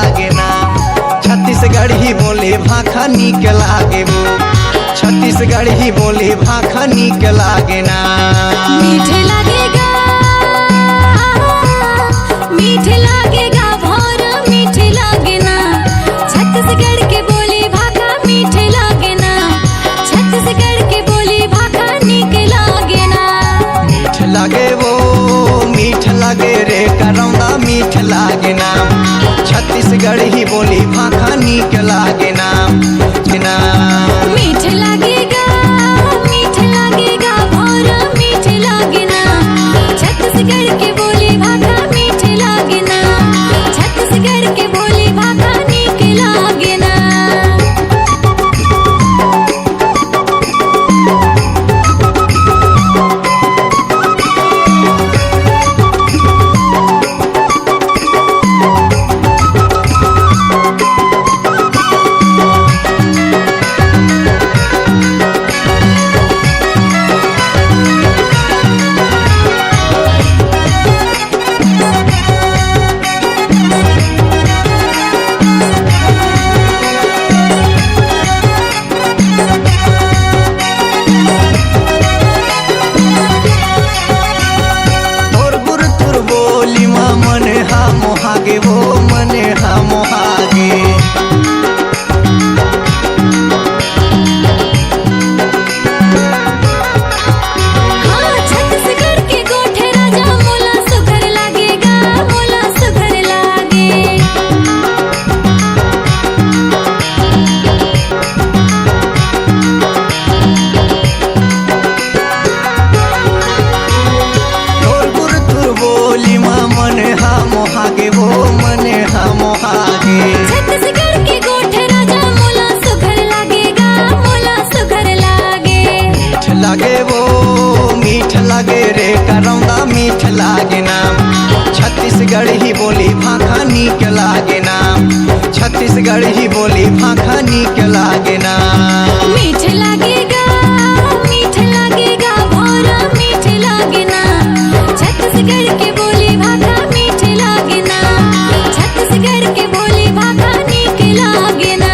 लागे ना। छत्तीसगढ़ ही बोले भाखा नीक लागे वो, छत्तीसगढ़ ही बोले भाखा नीक लागे ना। मीठ लगेगा, मीठ लगेगा भौर मीठ लागे ना। छत्तीसगढ़ के बोली भाखा मीठ लागे ना, छत्तीसगढ़ के बोली भाखा नीक लागे ना। मीठ लागे वो मीठ लागे रे करौंदा मीठ लागे ना। छत्तीसगढ़ ही बोली भाखा नीक लागे ना। मीठ लगेगा, मीठ लगेगा भौर मीठ लागे ना। छत्तीसगढ़ के बोली भाखा मीठ लागे ना, छत्तीसगढ़ के बोली भाखा नीक लागे ना। मोहागे वो मने हा मोहागे। हाँ छत्तीसगढ़ के गोठे राजा मोला सुघर लागेगा, मोला सुघर लागे। ढोलपुर तुर बोली माँ मने हा मोहागे वो मने हा मोहागे। छत्तीसगढ़ के गोठे राजा मोला सुघर लागेगा, मोला सुघर लागे। मीठ लागे वो मीठ लागे रे करौंदा मीठ लागे ना। छत्तीसगढ़ ही बोली भाखा नीक लागे ना। छत्तीसगढ़ ही बोली भाखा नीक लागे ना। मीठ लगेगा, मीठ लगेगा भौर मीठ लागे ना। छत्तीसगढ़ के बोली भाखा मीठ लागे ना, छत्तीसगढ़ के बोली भाखा नीक लागे ना।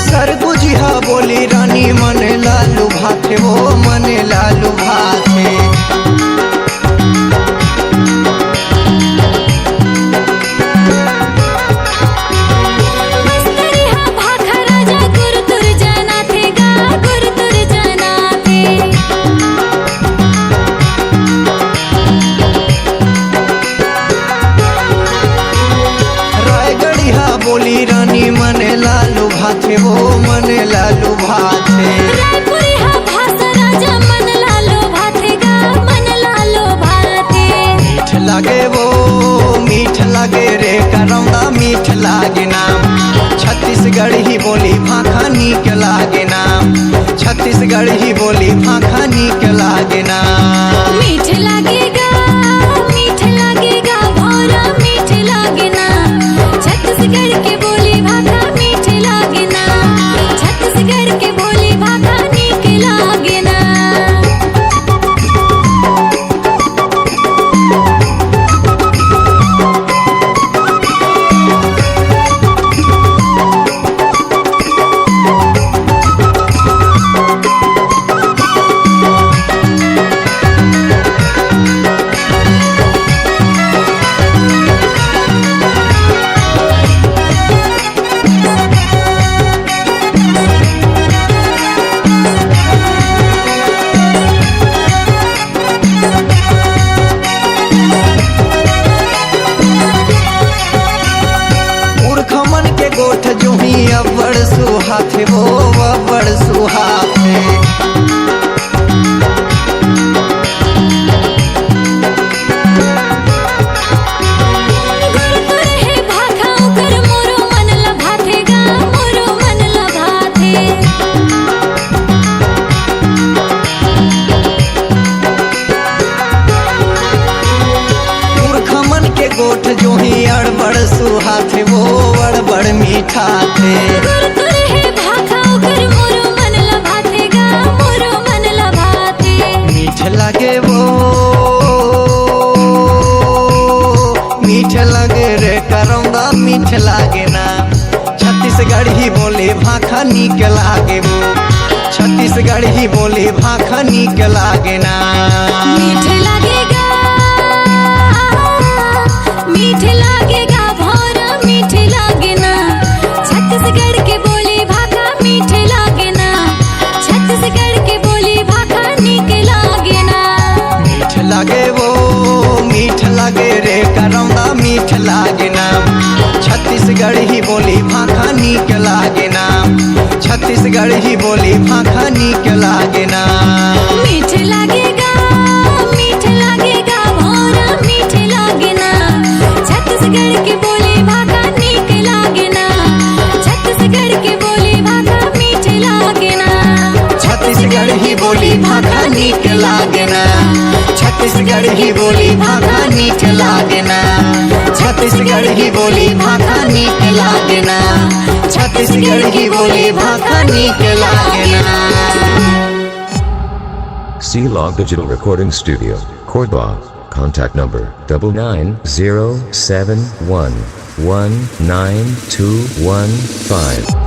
सरगुजिहा बोली रानी मने लालू भाथे वो मने लालू भाथे। बस्तरिया भाखा राजा गुरुतुर जाना थे गा, गुरुतुर जाना थे। रायगढ़िया बोली रानी मने लालू भाथे वो मने लालू भाथे। रायपुरिया भाषा राजा मन लालो भाथे गा, मन लालो भाते। मीठ लागे वो मीठ लागे रे करौंदा मीठ लागे ना। छत्तीसगढ़ ही बोली भाखा नीक लागे ना। छत्तीसगढ़ ही बोली भाखा नीक लागे ना। मीठ लगेगा, मीठ लगेगा भौर मीठ लागे ना। छत्तीसगढ़ के बोली भाखा मीठ लागे ना, छत्तीसगढ़ के बोली भाखा नीक लागे ना। थे वो बड़ बड़ मीठा थे। गुरगुर है भाखा ओकर मोरो मन लभाते गा मोरो मन लभाते। मीठ लगे वो मीठ लगे रे करौंदा मीठ लागे ना। छत्तीसगढ़ी बोली भाखा नीक लागे वो। छत्तीसगढ़ी बोली भाखा नीक लागे ना। मीठ लागेगा मीठ लागेगा भौरा मीठ लागे ना। छत्तीसगढ़ के बोली भाखा मीठ लागे ना। छत्तीसगढ़ के बोली भाखा नीक लागे ना। मीठ लगे वो मीठ लगे रे करौंदा मीठ लागे ना। छत्तीसगढ़ी बोली भाखा नीक लागे ना। छत्तीसगढ़ी बोली भाखा नीक लागे ना। मीठ लागेगा भौरा मीठ लागे ना। छत्तीसगढ़ के बोली भाखा नीक लागे ना। छत्तीसगढ़ के बोली भाखा मीठ लागे ना। छत्तीसगढ़ी बोली भाखा नीक लागे ना। छत्तीसगढ़ी बोली भाखा नीक लागे ना। छत्तीसगढ़ी बोली भाखा नीक लागे ना। छत्तीसगढ़ी बोली भाखा नीक लागे ना। C-Log Digital Recording Studio, Cordoba. Contact number 99071192115.